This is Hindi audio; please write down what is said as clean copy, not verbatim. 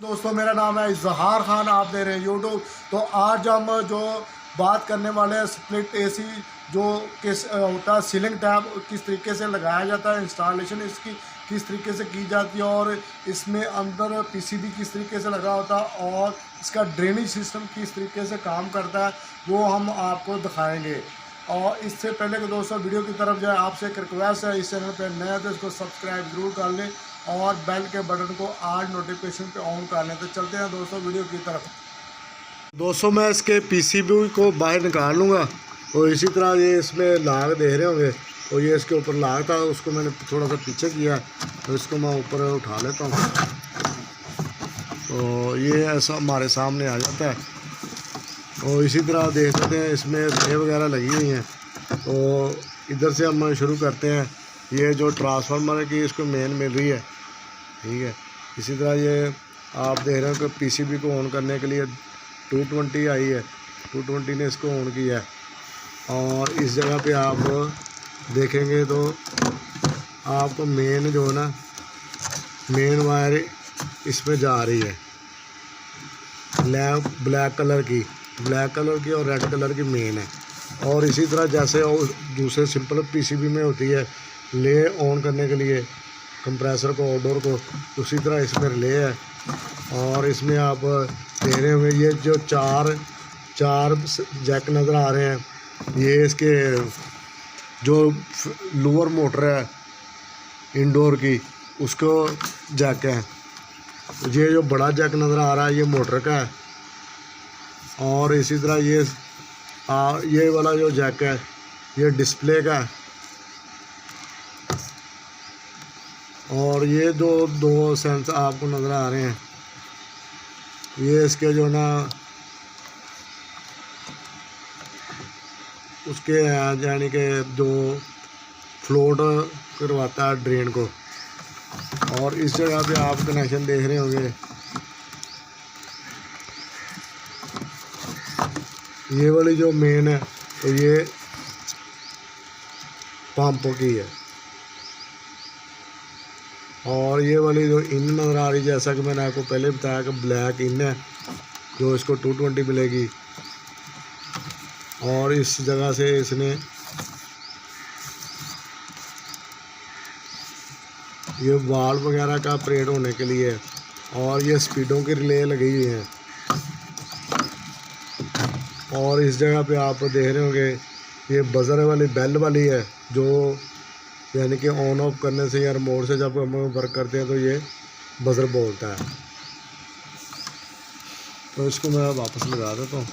दोस्तों मेरा नाम है इजहार खान, आप दे रहे हैं यूट्यूब। तो आज हम जो बात करने वाले हैं स्प्लिट एसी जो किस होता है, सीलिंग टैप किस तरीके से लगाया जाता है, इंस्टॉलेशन इसकी किस तरीके से की जाती है और इसमें अंदर पीसीबी किस तरीके से लगा होता है और इसका ड्रेनेज सिस्टम किस तरीके से काम करता है, वो हम आपको दिखाएंगे। और इससे पहले कि दोस्तों वीडियो की तरफ जाए, आपसे एक रिक्वेस्ट है, इस चैनल पर नया है तो इसको सब्सक्राइब ज़रूर कर लें और बेल के बटन को आज नोटिफिकेशन पे ऑन कर लें। तो चलते हैं दोस्तों वीडियो की तरफ। दोस्तों मैं इसके पीसीबी को बाहर निकाल लूँगा और इसी तरह ये इसमें लाग दे रहे होंगे और ये इसके ऊपर लाग था, उसको मैंने थोड़ा सा पीछे किया तो इसको मैं ऊपर उठा लेता हूँ। तो ये ऐसा हमारे सामने आ जाता है और इसी तरह देख सकते हैं इसमें रे वगैरह लगी हुई हैं। तो इधर से हम शुरू करते हैं। ये जो ट्रांसफार्मर है कि इसको मेन मिल रही है, ठीक है। इसी तरह ये आप देख रहे हो कि पीसीबी को ऑन करने के लिए 220 आई है, 220 ने इसको ऑन किया है। और इस जगह पे आप देखेंगे तो आपको मेन जो है ना, मेन वायर इसमें जा रही है ब्लैक कलर की और रेड कलर की मेन है। और इसी तरह जैसे और दूसरे सिंपल पीसीबी में होती है ले ऑन करने के लिए कंप्रेसर को, आउटडोर को, उसी तरह इसमें रिले है। और इसमें आप देख रहे होंगे ये जो चार जैक नज़र आ रहे हैं, ये इसके जो लोअर मोटर है इंडोर की उसको जैक है। ये जो बड़ा जैक नज़र आ रहा है ये मोटर का है। और इसी तरह ये वाला जो जैक है ये डिस्प्ले का है। और ये जो दो सेंसर आपको नज़र आ रहे हैं ये इसके जो ना उसके यानी कि जो फ्लोट करवाता है ड्रेन को। और इस जगह पे आप कनेक्शन देख रहे होंगे, ये वाली जो मेन है तो ये पंप की है। और ये वाली जो इन नज़र आ रही है, जैसा कि मैंने आपको पहले बताया कि ब्लैक इन है जो इसको 220 मिलेगी। और इस जगह से इसने ये वाल्व वगैरह का ऑपरेट होने के लिए, और ये स्पीडों की रिले लगी हुई हैं। और इस जगह पे आप देख रहे होंगे ये बजर वाली बेल वाली है जो यानी कि ऑन ऑफ करने से या रिमोट से जब हम वर्क करते हैं तो ये बजर बोलता है। तो इसको मैं वापस लगा देता हूँ।